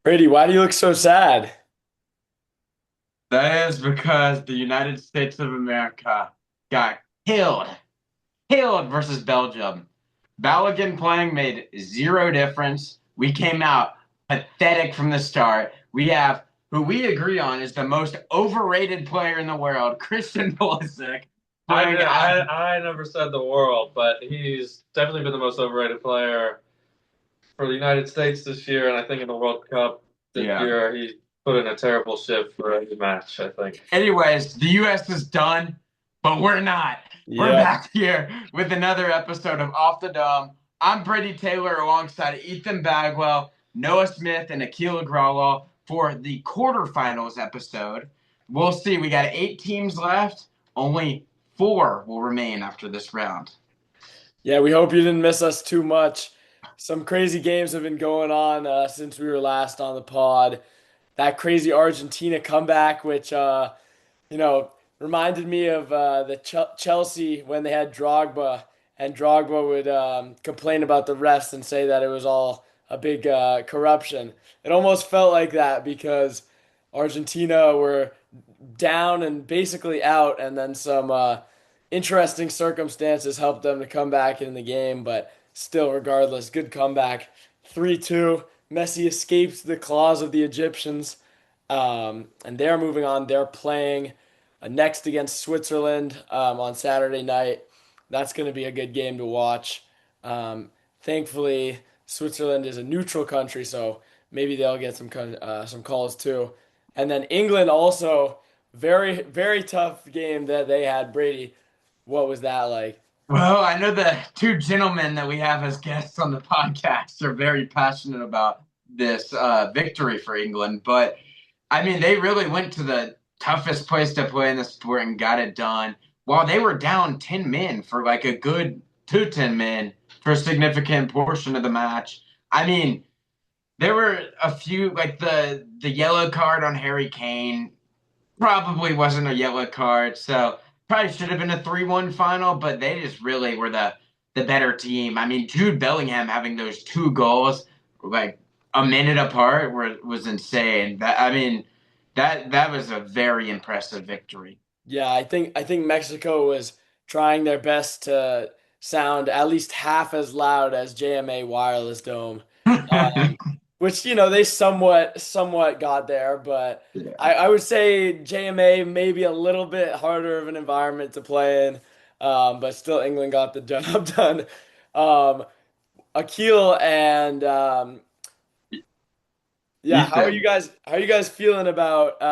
Brady, why do you look so sad? That is because the United States of America got killed. Killed versus Belgium. Balogun playing made zero difference. We came out pathetic from the start. We have who we agree on is the most overrated player in the world, Christian Pulisic, I playing did, as I never said the world, but he's definitely been the most overrated player for the United States this year, and I think in the World Cup this yeah. year he put in a terrible shift for every match, I think. Anyways, the US is done, but we're not. We're Yep. back here with another episode of Off the Dome. I'm Brady Taylor alongside Ethan Bagwell, Noah Smith, and Akhil and for the quarterfinals episode. We'll see. We got 8 teams left. Only four will remain after this round. Yeah, we hope you didn't miss us too much. Some crazy games have been going on since we were last on the pod. That crazy Argentina comeback, which you know, reminded me of the Chelsea when they had Drogba, and Drogba would complain about the refs and say that it was all a big corruption. It almost felt like that because Argentina were down and basically out, and then some interesting circumstances helped them to come back in the game. But still, regardless, good comeback. 3-2. Messi escapes the claws of the Egyptians, and they're moving on. They're playing next against Switzerland on Saturday night. That's going to be a good game to watch. Thankfully, Switzerland is a neutral country, so maybe they'll get some calls too. And then England also very tough game that they had. Brady, what was that like? Well, I know the two gentlemen that we have as guests on the podcast are very passionate about this victory for England, but I mean, they really went to the toughest place to play in the sport and got it done. While they were down 10 men for like a good 2 10 men for a significant portion of the match. I mean, there were a few like the yellow card on Harry Kane probably wasn't a yellow card, so probably should have been a 3-1 final, but they just really were the better team. I mean, Jude Bellingham having those two goals like a minute apart was insane. That was a very impressive victory. Yeah, I think Mexico was trying their best to sound at least half as loud as JMA Wireless Dome. Which they somewhat got there, but Yeah. I would say JMA maybe a little bit harder of an environment to play in, but still England got the job done. Um, Akil and yeah, Ethan. how are you guys feeling about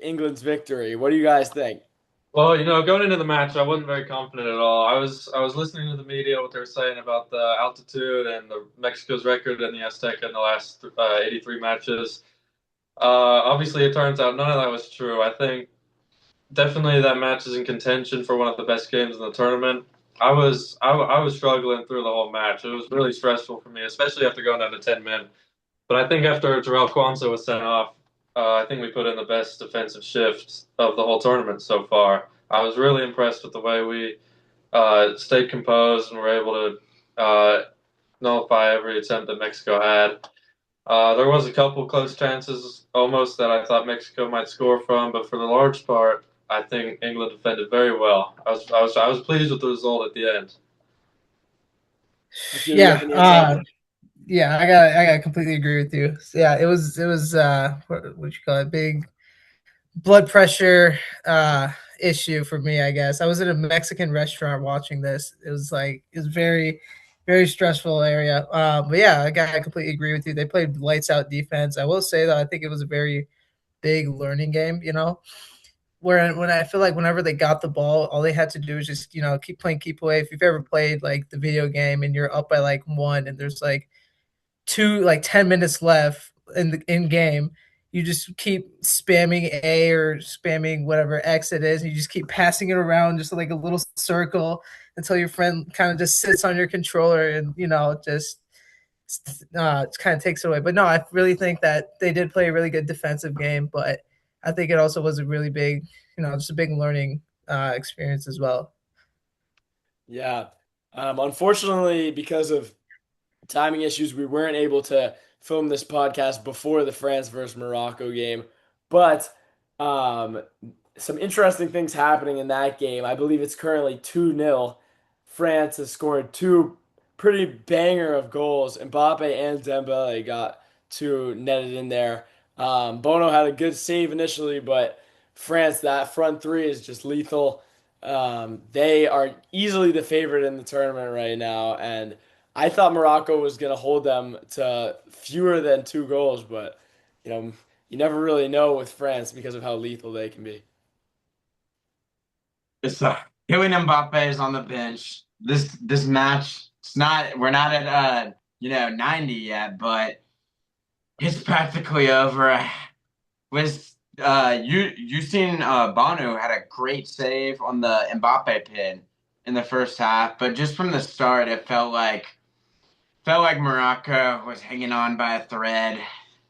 England's victory? What do you guys think? Well, going into the match, I wasn't very confident at all. I was listening to the media what they were saying about the altitude and the Mexico's record in the Azteca in the last 83 matches. Obviously, it turns out none of that was true. I think definitely that match is in contention for one of the best games in the tournament. I was struggling through the whole match. It was really stressful for me, especially after going down to 10 men. But I think after Terrell Kwanzaa was sent off, I think we put in the best defensive shift of the whole tournament so far. I was really impressed with the way we stayed composed and were able to nullify every attempt that Mexico had. There was a couple close chances almost that I thought Mexico might score from, but for the large part, I think England defended very well. I was pleased with the result at the end. Akil, you have Yeah, any insight? yeah, I got completely agree with you. So, yeah, it was what you call it, big blood pressure issue for me, I guess. I was in a Mexican restaurant watching this. It was very stressful area. But yeah, I completely agree with you. They played lights out defense. I will say though, I think it was a very big learning game. Where when I feel like whenever they got the ball, all they had to do is just keep playing, keep away. If you've ever played like the video game and you're up by like one, and there's like 10 minutes left in the in game, you just keep spamming A or spamming whatever X it is, and you just keep passing it around just like a little circle until your friend kind of just sits on your controller and just it kind of takes it away. But no, I really think that they did play a really good defensive game, but I think it also was a really big, just a big learning experience as well. Yeah. Unfortunately, because of timing issues, we weren't able to filmed this podcast before the France versus Morocco game, but um, some interesting things happening in that game. I believe it's currently 2-0. France has scored two pretty banger of goals. Mbappe and Dembele got two netted in there. Bono had a good save initially, but France, that front three is just lethal. They are easily the favorite in the tournament right now, and I thought Morocco was going to hold them to fewer than two goals, but you never really know with France because of how lethal they can be. It's Kylian Mbappe is on the bench. This match, it's not we're not at 90 yet, but it's practically over. Was you seen Bonu had a great save on the Mbappe pin in the first half, but just from the start it felt like Morocco was hanging on by a thread.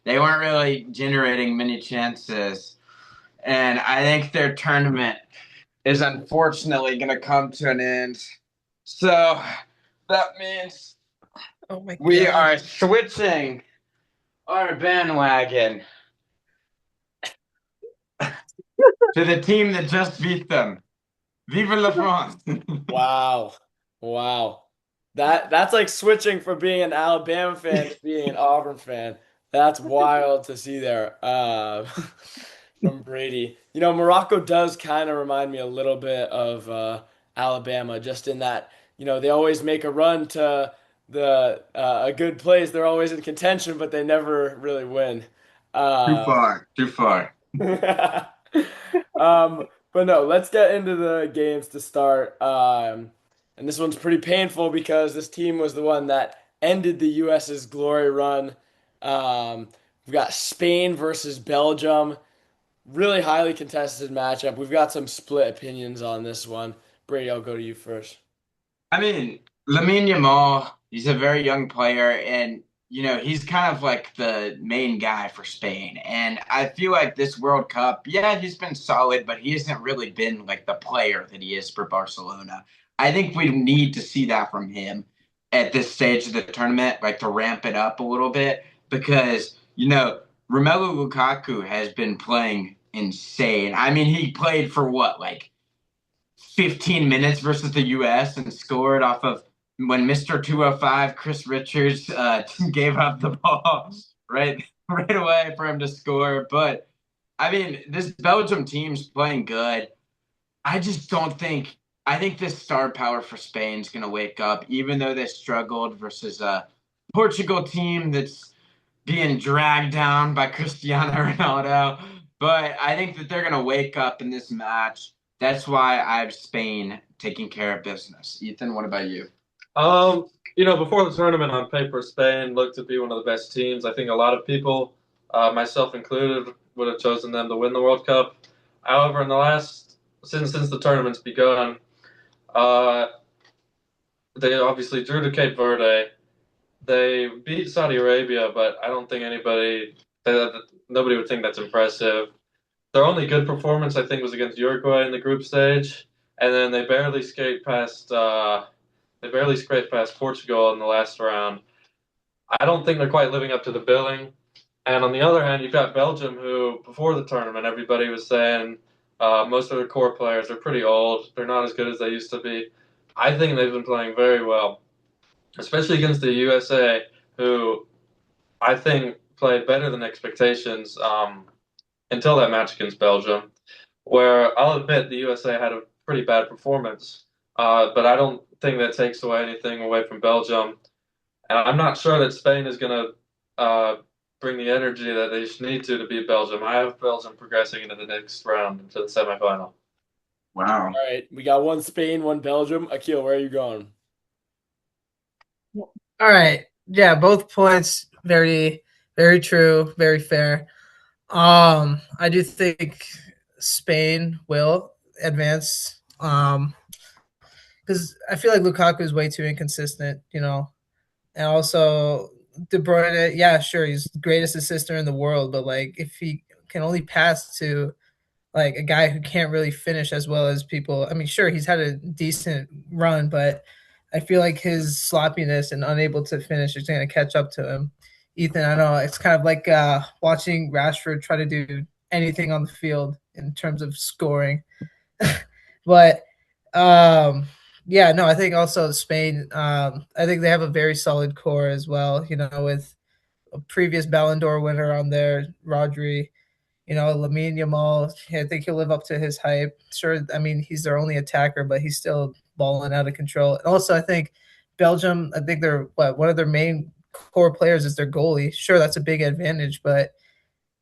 They weren't really generating many chances, and I think their tournament is unfortunately going to come to an end. So that means Oh my we god. are switching our bandwagon to the team that just beat them. Vive la France! Wow. Wow. That's like switching from being an Alabama fan to being an Auburn fan. That's wild to see there. From Brady. Morocco does kind of remind me a little bit of Alabama, just in that, they always make a run to the a good place. They're always in contention, but they never really win. Too Uh, far, too far. but no, let's get into the games to start. And this one's pretty painful because this team was the one that ended the US's glory run. Um, we've got Spain versus Belgium. Really highly contested matchup. We've got some split opinions on this one. Brady, I'll go to you first. I mean, Lamine Yamal, he's a very young player, and he's kind of like the main guy for Spain. And I feel like this World Cup, yeah, he's been solid, but he hasn't really been like the player that he is for Barcelona. I think we need to see that from him at this stage of the tournament, like to ramp it up a little bit, because Romelu Lukaku has been playing insane. I mean, he played for what, like 15 minutes versus the U.S. and scored off of when Mr. 205 Chris Richards gave up the ball right away for him to score. But I mean, this Belgium team's playing good. I just don't think. I think this star power for Spain's going to wake up, even though they struggled versus a Portugal team that's being dragged down by Cristiano Ronaldo. But I think that they're going to wake up in this match. That's why I have Spain taking care of business. Ethan, what about you? Before the tournament on paper, Spain looked to be one of the best teams. I think a lot of people, myself included, would have chosen them to win the World Cup. However, since the tournament's begun, uh, they obviously drew to Cape Verde. They beat Saudi Arabia, but I don't think nobody would think that's impressive. Their only good performance, I think, was against Uruguay in the group stage, and then they barely scraped past Portugal in the last round. I don't think they're quite living up to the billing. And on the other hand, you've got Belgium, who before the tournament, everybody was saying most of their core players are pretty old. They're not as good as they used to be. I think they've been playing very well, especially against the USA, who I think played better than expectations until that match against Belgium, where I'll admit the USA had a pretty bad performance, but I don't think that takes anything away from Belgium. And I'm not sure that Spain is going to bring the energy that they need to beat Belgium. I have Belgium progressing into the next round, into the semifinal. Wow. All right, we got one Spain, one Belgium. Akil, where are you going? All right. Yeah, both points very, very true, very fair. I do think Spain will advance. Because I feel like Lukaku is way too inconsistent, and also De Bruyne. Yeah, sure, he's the greatest assister in the world, but like if he can only pass to like a guy who can't really finish as well as people. I mean, sure, he's had a decent run, but I feel like his sloppiness and unable to finish is going to catch up to him. Ethan, I know it's kind of like watching Rashford try to do anything on the field in terms of scoring. But yeah, no, I think also Spain. I think they have a very solid core as well. With a previous Ballon d'Or winner on there, Rodri. Lamine Yamal. I think he'll live up to his hype. Sure, I mean he's their only attacker, but he's still balling out of control. And also, I think Belgium. I think they're one of their main core players is their goalie. Sure, that's a big advantage, but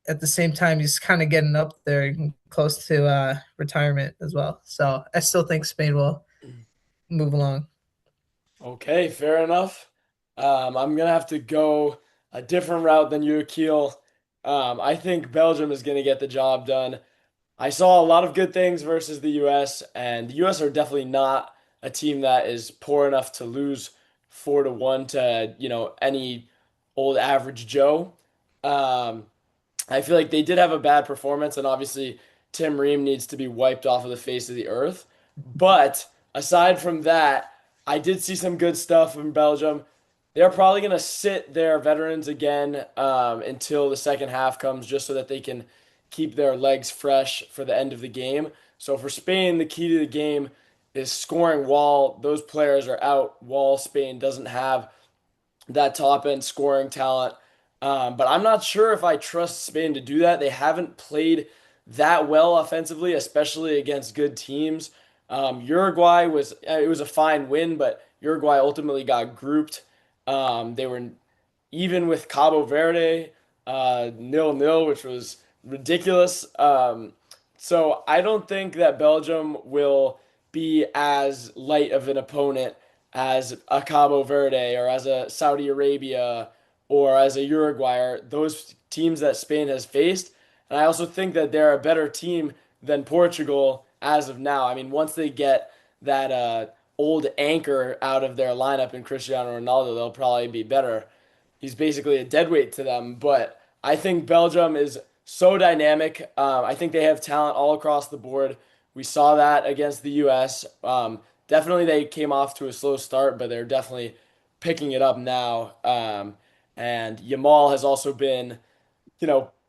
at the same time, he's kind of getting up there, close to retirement as well. So I still think Spain will move along. Okay, fair enough. I'm gonna have to go a different route than you, Akil. I think Belgium is gonna get the job done. I saw a lot of good things versus the US, and the US are definitely not a team that is poor enough to lose 4-1 to, any old average Joe. Um, I feel like they did have a bad performance, and obviously Tim Ream needs to be wiped off of the face of the earth. But aside from that, I did see some good stuff from Belgium. They're probably going to sit their veterans again until the second half comes, just so that they can keep their legs fresh for the end of the game. So for Spain, the key to the game is scoring while those players are out, while Spain doesn't have that top end scoring talent. But I'm not sure if I trust Spain to do that. They haven't played that well offensively, especially against good teams. Uruguay was a fine win, but Uruguay ultimately got grouped. They were even with Cabo Verde, 0-0, which was ridiculous. So I don't think that Belgium will be as light of an opponent as a Cabo Verde or as a Saudi Arabia or as a Uruguay or those teams that Spain has faced. And I also think that they're a better team than Portugal as of now. I mean, once they get that old anchor out of their lineup in Cristiano Ronaldo, they'll probably be better. He's basically a deadweight to them. But I think Belgium is so dynamic. I think they have talent all across the board. We saw that against the U.S. Definitely, they came off to a slow start, but they're definitely picking it up now. And Yamal has also been,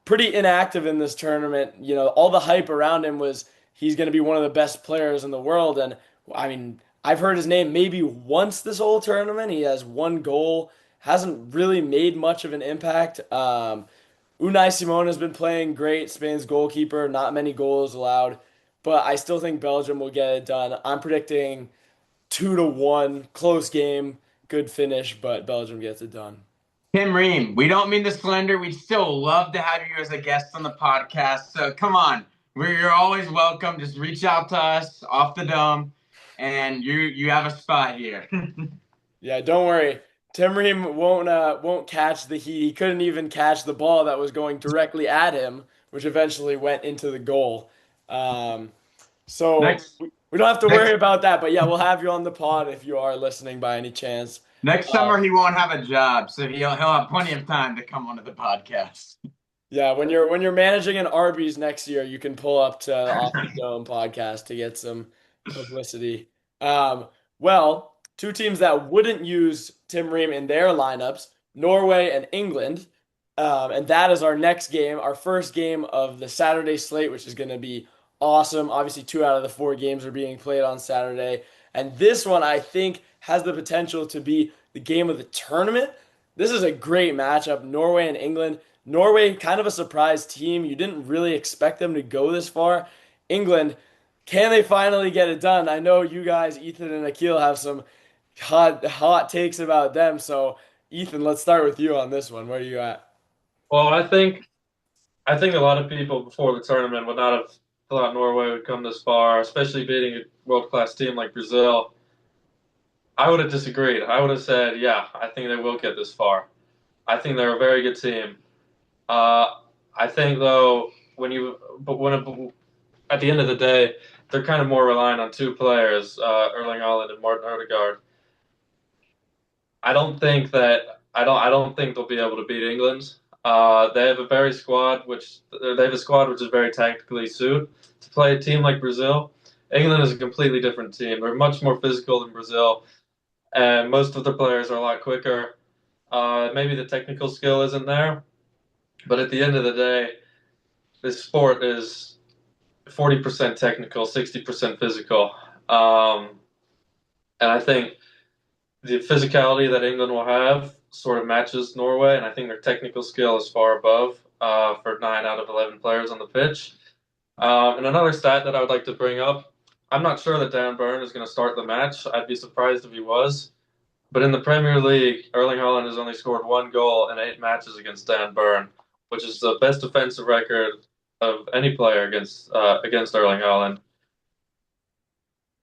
pretty inactive in this tournament. All the hype around him was he's going to be one of the best players in the world. And I mean, I've heard his name maybe once this whole tournament. He has one goal, hasn't really made much of an impact. Unai Simon has been playing great, Spain's goalkeeper, not many goals allowed, but I still think Belgium will get it done. I'm predicting 2-1, close game, good finish, but Belgium gets it done. Tim Ream, we don't mean to slander. We'd still love to have you as a guest on the podcast. So come on, you're always welcome. Just reach out to us off the dome, and you have a spot here. Yeah, don't worry. Tim Ream won't catch the heat. He couldn't even catch the ball that was going directly at him, which eventually went into the goal. Um, so next we don't have to worry next about that. But yeah, we'll have you on the pod if you are listening by any chance. next Uh, summer he won't have a job, so he'll have plenty of time to come onto the podcast. Yeah, when you're managing an Arby's next year, you can pull up to the Off the Dome podcast to get some publicity. Well, two teams that wouldn't use Tim Ream in their lineups, Norway and England. And that is our next game, our first game of the Saturday slate, which is going to be awesome. Obviously, 2 out of the 4 games are being played on Saturday. And this one, I think, has the potential to be the game of the tournament. This is a great matchup, Norway and England. Norway, kind of a surprise team. You didn't really expect them to go this far. England, can they finally get it done? I know you guys, Ethan and Akil, have some hot takes about them. So, Ethan, let's start with you on this one. Where are you at? Well, I think a lot of people before the tournament would not have thought Norway would come this far, especially beating a world-class team like Brazil. I would have disagreed. I would have said, yeah, I think they will get this far. I think they're a very good team. Uh, I think though, at the end of the day, they're kind of more reliant on 2 players, Erling Haaland and Martin Odegaard. I don't think they'll be able to beat England. They have a squad which is very tactically suited to play a team like Brazil. England is a completely different team. They're much more physical than Brazil, and most of the players are a lot quicker. Maybe the technical skill isn't there, but at the end of the day, this sport is 40% technical, 60% physical. Um, and I think the physicality that England will have sort of matches Norway, and I think their technical skill is far above for 9 out of 11 players on the pitch. And another stat that I would like to bring up, I'm not sure that Dan Burn is going to start the match. I'd be surprised if he was. But in the Premier League, Erling Haaland has only scored 1 goal in 8 matches against Dan Burn, which is the best defensive record of any player against Erling Haaland.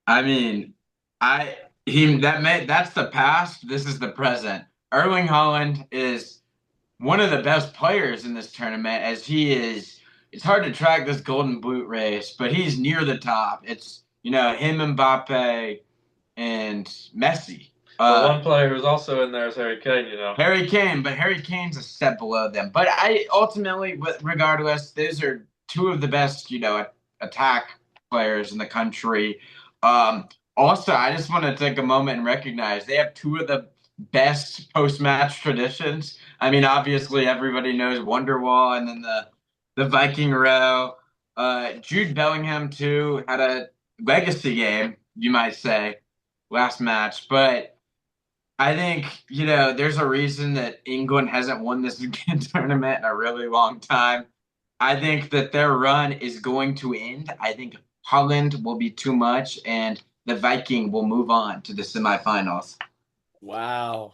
I mean, I he that may that's the past. This is the present. Erling Haaland is one of the best players in this tournament, as he is. It's hard to track this Golden Boot race, but he's near the top. It's him, Mbappe, and Messi. But one player who's also in there is Harry Kane. Harry Kane, but Harry Kane's a step below them. But I ultimately, regardless, those are two of the best, attack players in the country. Also, I just want to take a moment and recognize they have two of the best post-match traditions. I mean, obviously, everybody knows Wonderwall and then the Viking row. Jude Bellingham too had a legacy game, you might say, last match, but. I think, there's a reason that England hasn't won this tournament in a really long time. I think that their run is going to end. I think Holland will be too much, and the Viking will move on to the semifinals. Wow.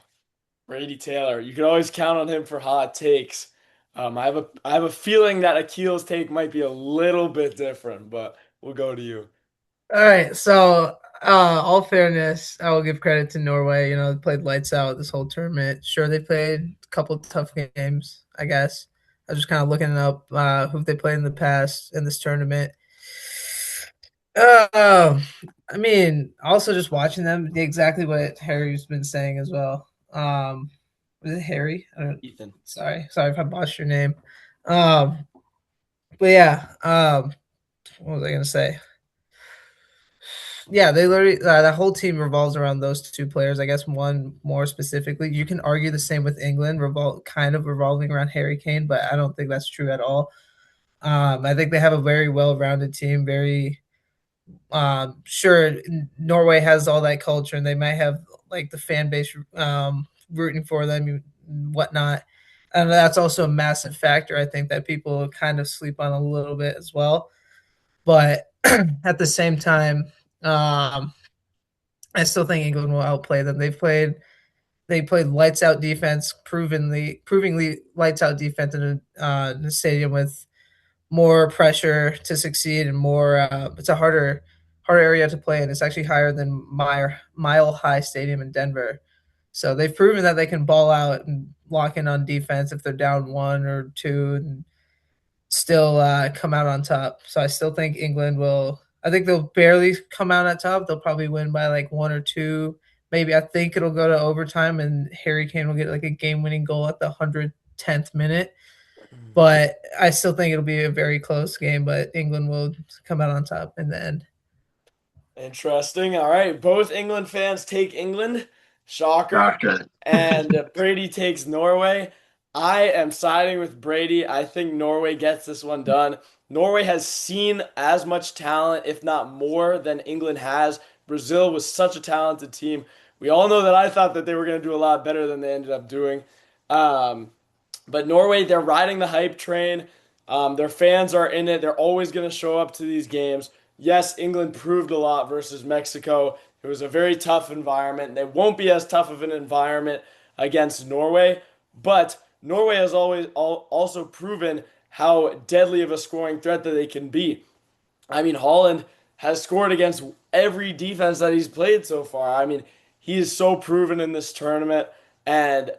Brady Taylor. You can always count on him for hot takes. I have a feeling that Akil's take might be a little bit different, but we'll go to you. All right, so all fairness, I will give credit to Norway. They played lights out this whole tournament. Sure, they played a couple tough games, I guess. I was just kind of looking up who they played in the past in this tournament. Uh, I mean, also just watching them, exactly what Harry's been saying as well. Was it Harry? I don't. Ethan. Sorry if I botched your name. Um, but yeah. What was I gonna say? Yeah, they literally that whole team revolves around those two players. I guess one more specifically. You can argue the same with England, kind of revolving around Harry Kane, but I don't think that's true at all. I think they have a very well-rounded team. Very sure, Norway has all that culture, and they might have like the fan base rooting for them, and whatnot. And that's also a massive factor. I think that people kind of sleep on a little bit as well. But at the same time, um, I still think England will outplay them. They played lights out defense, provingly lights out defense in a stadium with more pressure to succeed and more. It's a harder area to play, and it's actually higher than Mile High Stadium in Denver. So they've proven that they can ball out and lock in on defense if they're down one or two, and still come out on top. So I still think England will. I think they'll barely come out on top. They'll probably win by like one or two. Maybe I think it'll go to overtime, and Harry Kane will get like a game-winning goal at the 110th minute. But I still think it'll be a very close game. But England will come out on top in the end. Interesting. All right. Both England fans take England. Shocker. Doctor. And Brady takes Norway. I am siding with Brady. I think Norway gets this one done. Norway has seen as much talent, if not more, than England has. Brazil was such a talented team. We all know that I thought that they were going to do a lot better than they ended up doing. Um, but Norway, they're riding the hype train. Their fans are in it. They're always going to show up to these games. Yes, England proved a lot versus Mexico. It was a very tough environment. They won't be as tough of an environment against Norway, but Norway has also proven how deadly of a scoring threat that they can be. I mean, Holland has scored against every defense that he's played so far. I mean, he is so proven in this tournament. And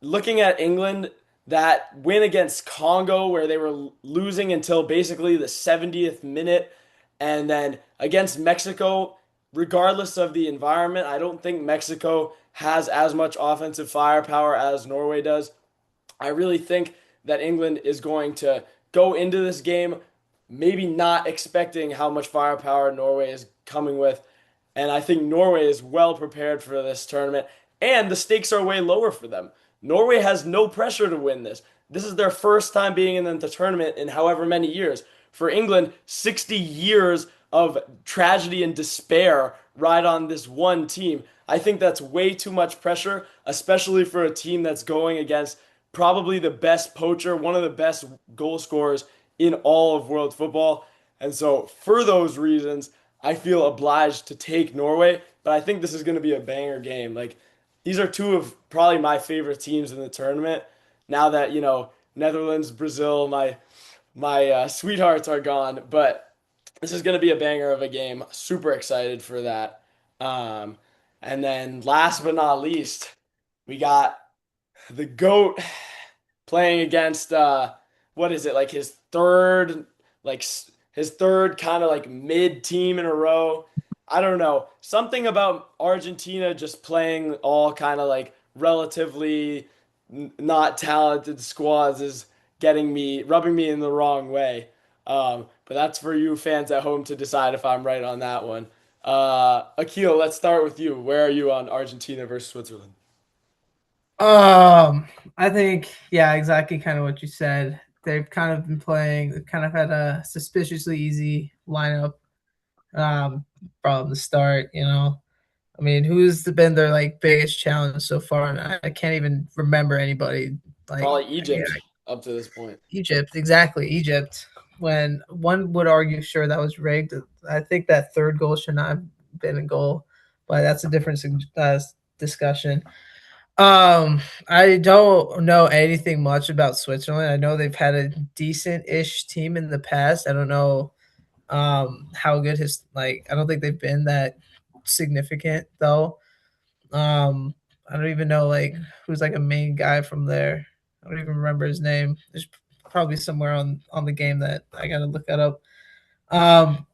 looking at England, that win against Congo, where they were losing until basically the 70th minute, and then against Mexico, regardless of the environment, I don't think Mexico has as much offensive firepower as Norway does. I really think that England is going to go into this game maybe not expecting how much firepower Norway is coming with. And I think Norway is well prepared for this tournament. And the stakes are way lower for them. Norway has no pressure to win this. This is their first time being in the tournament in however many years. For England, 60 years of tragedy and despair ride on this one team. I think that's way too much pressure, especially for a team that's going against probably the best poacher, one of the best goal scorers in all of world football. And so, for those reasons, I feel obliged to take Norway, but I think this is going to be a banger game. Like, these are two of probably my favorite teams in the tournament. Now that, Netherlands, Brazil, my sweethearts are gone, but this is going to be a banger of a game. Super excited for that. Um, and then last but not least, we got the GOAT playing against what is it, like his third, his third kind of like mid team in a row. I don't know. Something about Argentina just playing all kind of like relatively not talented squads is rubbing me in the wrong way. But that's for you fans at home to decide if I'm right on that one. Akil, let's start with you. Where are you on Argentina versus Switzerland? I think, yeah, exactly kind of what you said. They've kind of been playing, they've kind of had a suspiciously easy lineup from the start, you know. I mean, who's been their like biggest challenge so far? And I can't even remember anybody. Like, Probably yeah, Egypt up to this point. Egypt, exactly, Egypt. When one would argue, sure, that was rigged. I think that third goal should not have been a goal, but that's a different discussion. I don't know anything much about Switzerland. I know they've had a decent-ish team in the past. I don't know how good his like. I don't think they've been that significant though. I don't even know like who's like a main guy from there. I don't even remember his name. There's probably somewhere on the game that I gotta look that up.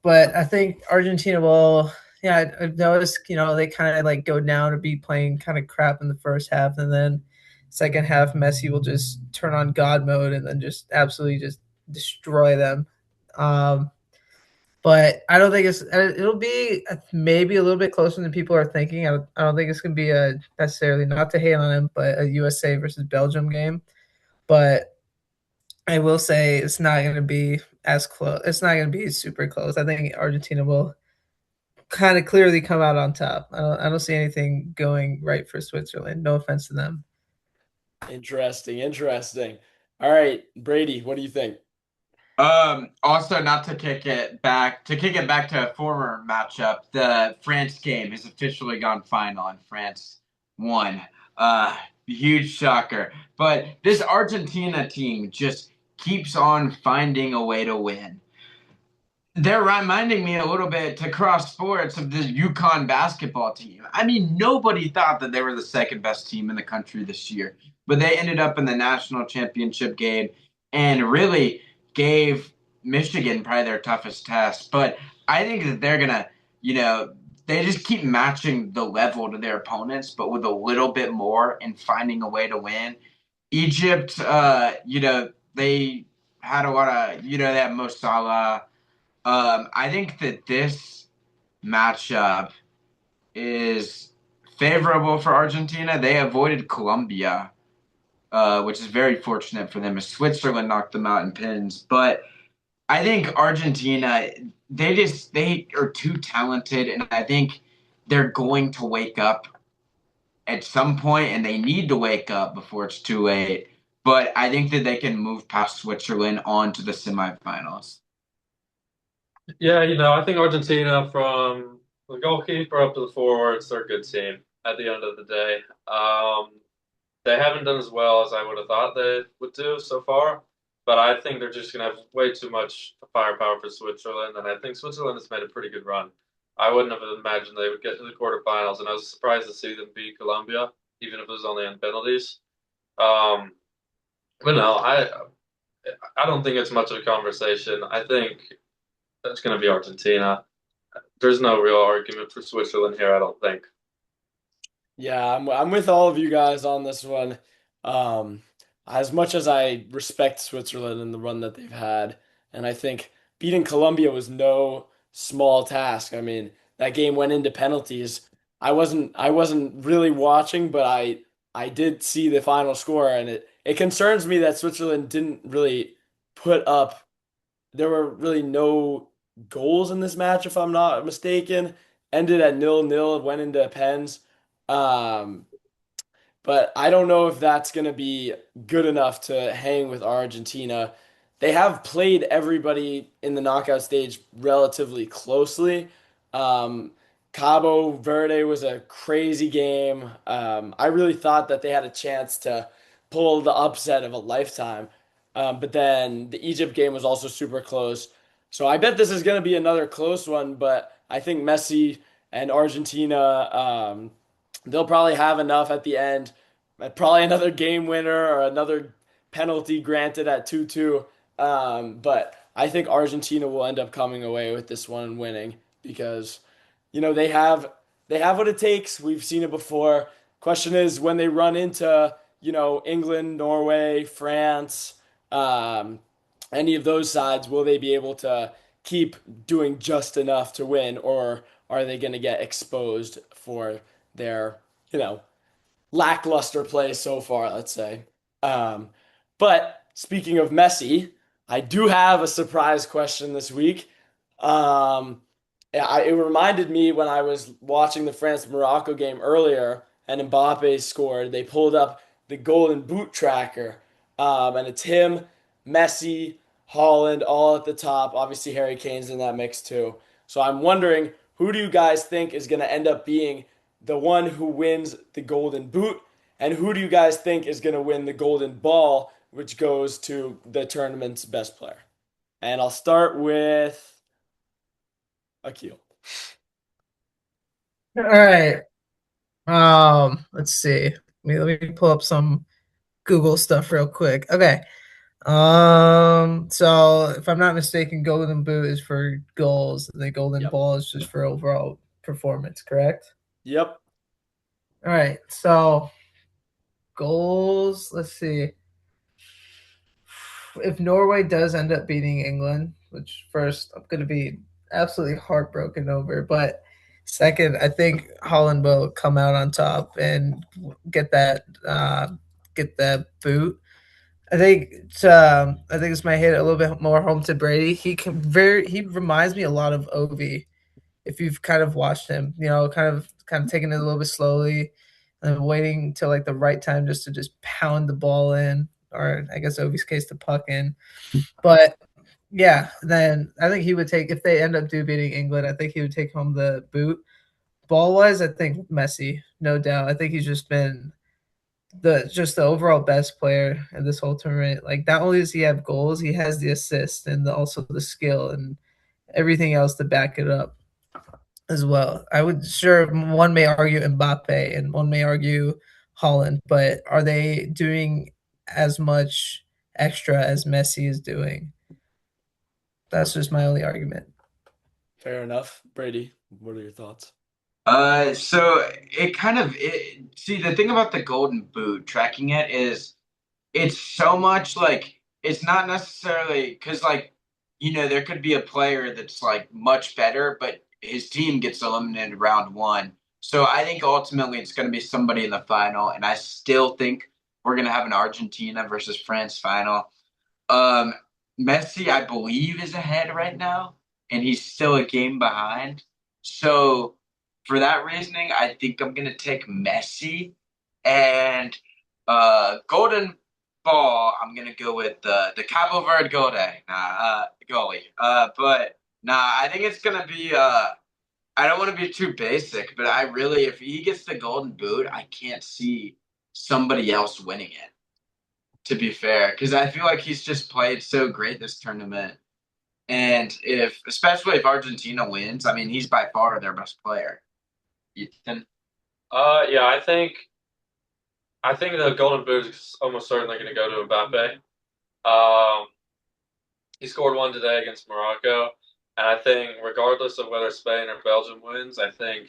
But I think Argentina will. Yeah, I've noticed. You know, they kind of like go down to be playing kind of crap in the first half, and then second half, Messi will just turn on God mode and then just absolutely just destroy them. Um, but I don't think it'll be maybe a little bit closer than people are thinking. I don't think it's going to be a necessarily not to hate on him, but a USA versus Belgium game. But I will say it's not going to be as close. It's not going to be super close. I think Argentina will kind of clearly come out on top. I don't see anything going right for Switzerland. No offense to them. Interesting, interesting. All right, Brady, what do you think? Also, not to kick it back to a former matchup, the France game has officially gone final and France won. Huge shocker. But this Argentina team just keeps on finding a way to win. They're reminding me a little bit to cross sports of the Yukon basketball team. I mean, nobody thought that they were the second best team in the country this year, but they ended up in the national championship game and really gave Michigan probably their toughest test. But I think that they're gonna, you know, they just keep matching the level to their opponents, but with a little bit more and finding a way to win. Egypt, they had a lot of, they have Mo Salah. I think that this matchup is favorable for Argentina. They avoided Colombia, which is very fortunate for them, as Switzerland knocked them out in pins. But I think Argentina, they are too talented, and I think they're going to wake up at some point, and they need to wake up before it's too late. But I think that they can move past Switzerland on to the semifinals. Yeah, I think Argentina from the goalkeeper up to the forwards, they're a good team at the end of the day. They haven't done as well as I would have thought they would do so far, but I think they're just going to have way too much firepower for Switzerland, and I think Switzerland has made a pretty good run. I wouldn't have imagined they would get to the quarterfinals, and I was surprised to see them beat Colombia, even if it was only on penalties. Um, but no, I don't think it's much of a conversation. I think it's going to be Argentina. There's no real argument for Switzerland here, I don't think. Yeah, I'm with all of you guys on this one. Um, as much as I respect Switzerland and the run that they've had, and I think beating Colombia was no small task. I mean, that game went into penalties. I wasn't really watching, but I did see the final score, and it concerns me that Switzerland didn't really put up. There were really no goals in this match, if I'm not mistaken. Ended at 0-0, went into pens. Um, but I don't know if that's going to be good enough to hang with Argentina. They have played everybody in the knockout stage relatively closely. Um, Cabo Verde was a crazy game. I really thought that they had a chance to pull the upset of a lifetime. But then the Egypt game was also super close. So I bet this is going to be another close one, but I think Messi and Argentina, they'll probably have enough at the end. Probably another game winner or another penalty granted at 2-2. But I think Argentina will end up coming away with this one and winning because they have what it takes. We've seen it before. Question is when they run into, England, Norway, France, um, any of those sides, will they be able to keep doing just enough to win, or are they going to get exposed for their, you know, lackluster play so far, let's say. Um, but speaking of Messi, I do have a surprise question this week. It reminded me when I was watching the France-Morocco game earlier and Mbappe scored, they pulled up the Golden Boot tracker, and it's him, Messi, Holland, all at the top. Obviously, Harry Kane's in that mix too. So I'm wondering, who do you guys think is going to end up being the one who wins the Golden Boot, and who do you guys think is going to win the Golden Ball, which goes to the tournament's best player? And I'll start with Akil. All right. Let's see. Let me pull up some Google stuff real quick. Okay. So if I'm not mistaken, Golden Boot is for goals, and the Golden Yep. Ball is just for overall performance, correct? Yep. All right. So goals, let's see. If Norway does end up beating England, which first I'm going to be absolutely heartbroken over, but second, I think Holland will come out on top and get that get that boot. I think this might hit a little bit more home to Brady. He reminds me a lot of Ovi. If you've kind of watched him, kind of taking it a little bit slowly and waiting till like the right time just pound the ball in, or I guess Ovi's case the puck in. But yeah, then I think he would take if they end up beating England. I think he would take home the boot. Ball wise, I think Messi, no doubt. I think he's just been the overall best player in this whole tournament. Like not only does he have goals, he has the assist and also the skill and everything else to back it up as well. I would sure one may argue Mbappe and one may argue Holland, but are they doing as much extra as Messi is doing? That's just my only argument. Fair enough. Brady, what are your thoughts? So see, the thing about the Golden Boot tracking it is it's so much like it's not necessarily because there could be a player that's like much better, but his team gets eliminated round one. So I think ultimately it's going to be somebody in the final, and I still think we're going to have an Argentina versus France final. Um, Messi, I believe, is ahead right now, and he's still a game behind. So, for that reasoning, I think I'm gonna take Messi, and Golden Ball. I'm gonna go with the Cabo Verde goalie. But nah, I think it's gonna be. I don't want to be too basic, but I really, if he gets the Golden Boot, I can't see somebody else winning it to be fair, because I feel like he's just played so great this tournament. And especially if Argentina wins, I mean, he's by far their best player. Ethan? Yeah, I think the Golden Boot is almost certainly going to go to Mbappe. Um, he scored one today against Morocco, and I think regardless of whether Spain or Belgium wins, I think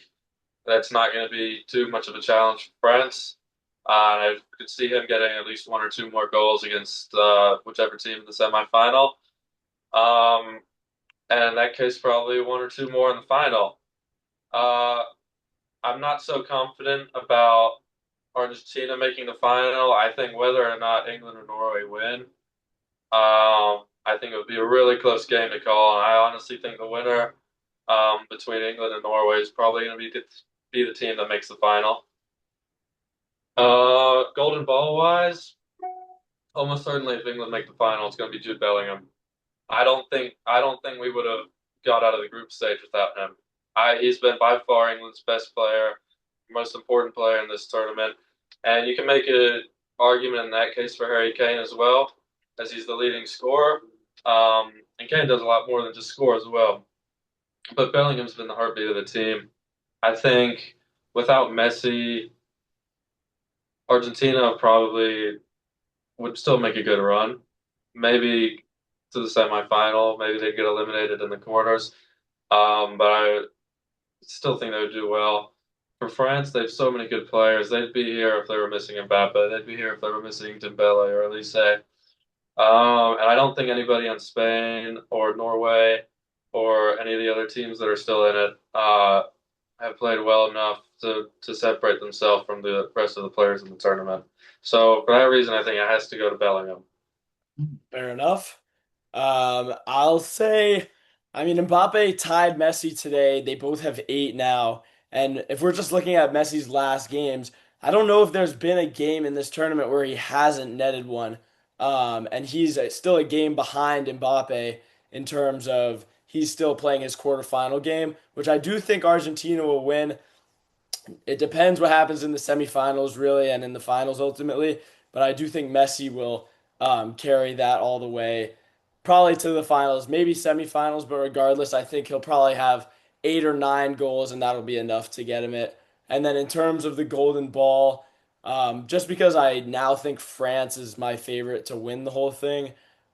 that's not going to be too much of a challenge for France. And I could see him getting at least one or two more goals against whichever team in the semifinal. Um, and in that case, probably one or two more in the final. Uh, I'm not so confident about Argentina making the final. I think whether or not England or Norway win, I think it would be a really close game to call. And I honestly think the winner between England and Norway is probably going to be the team that makes the final. Golden Ball wise, almost certainly if England make the final, it's going to be Jude Bellingham. I don't think we would have got out of the group stage without him. He's been by far England's best player, most important player in this tournament, and you can make an argument in that case for Harry Kane as well, as he's the leading scorer. And Kane does a lot more than just score as well. But Bellingham's been the heartbeat of the team. I think without Messi, Argentina probably would still make a good run. Maybe to the semifinal. Maybe they get eliminated in the quarters. But I still think they would do well. For France, they have so many good players. They'd be here if they were missing Mbappe. They'd be here if they were missing Dembele or Elise. And I don't think anybody on Spain or Norway or any of the other teams that are still in it have played well enough to separate themselves from the rest of the players in the tournament. So for that reason, I think it has to go to Bellingham. Fair enough. I'll say, I mean, Mbappe tied Messi today. They both have eight now. And if we're just looking at Messi's last games, I don't know if there's been a game in this tournament where he hasn't netted one. And he's still a game behind Mbappe in terms of he's still playing his quarterfinal game, which I do think Argentina will win. It depends what happens in the semifinals, really, and in the finals ultimately. But I do think Messi will carry that all the way, probably to the finals, maybe semifinals. But regardless, I think he'll probably have 8 or 9 goals, and that'll be enough to get him it. And then in terms of the Golden Ball, just because I now think France is my favorite to win the whole thing,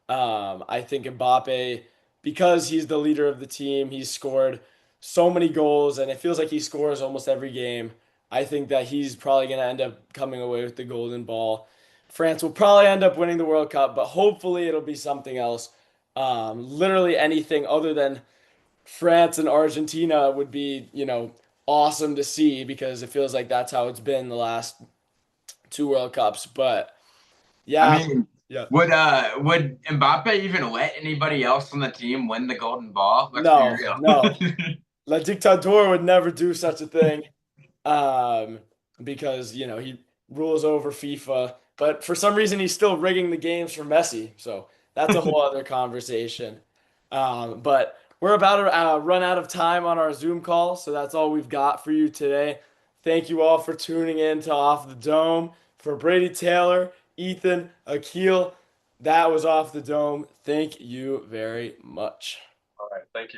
I think Mbappe, because he's the leader of the team, he's scored so many goals, and it feels like he scores almost every game. I think that he's probably going to end up coming away with the Golden Ball. France will probably end up winning the World Cup, but hopefully it'll be something else. Literally anything other than France and Argentina would be, awesome to see because it feels like that's how it's been the last two World Cups. But I yeah, mean, yeah. would Mbappe even let anybody else on the team win the Golden Ball? Let's be No, real. no. La Dictador would never do such a thing. um, because he rules over FIFA. But for some reason, he's still rigging the games for Messi. So that's a whole other conversation. But we're about to run out of time on our Zoom call, so that's all we've got for you today. Thank you all for tuning in to Off the Dome. For Brady Taylor, Ethan, Akhil, that was Off the Dome. Thank you very much. All right, thank you.